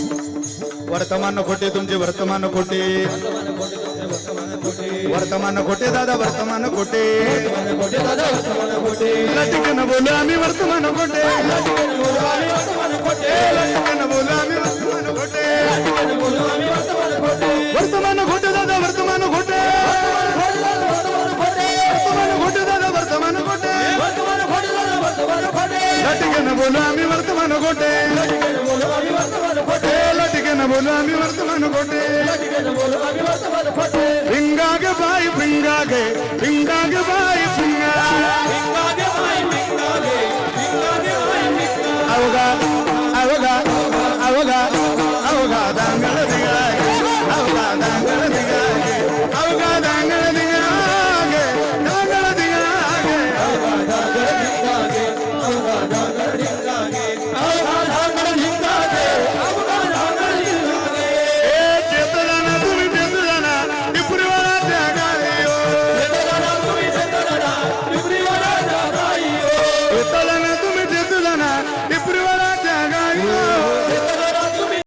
वर्तमान खोटे तुमचे वर्तमान खोटे वर्तमान खोटे दादा वर्तमान खोटे लटकन बोलू आम्ही वर्तमान खोटे लटकन बोलू आम्ही वर्तमान खोटे वर्तमान खोटे दादा वर्तमान खोटे वर्तमान खोटे दादा वर्तमान खोटे लटकन बोलू आम्ही वर्तमान खोटे लटकन बोलू आम्ही वर्तमान खोटे भिंगा गे बाई भिंगा गे बाई भिंगा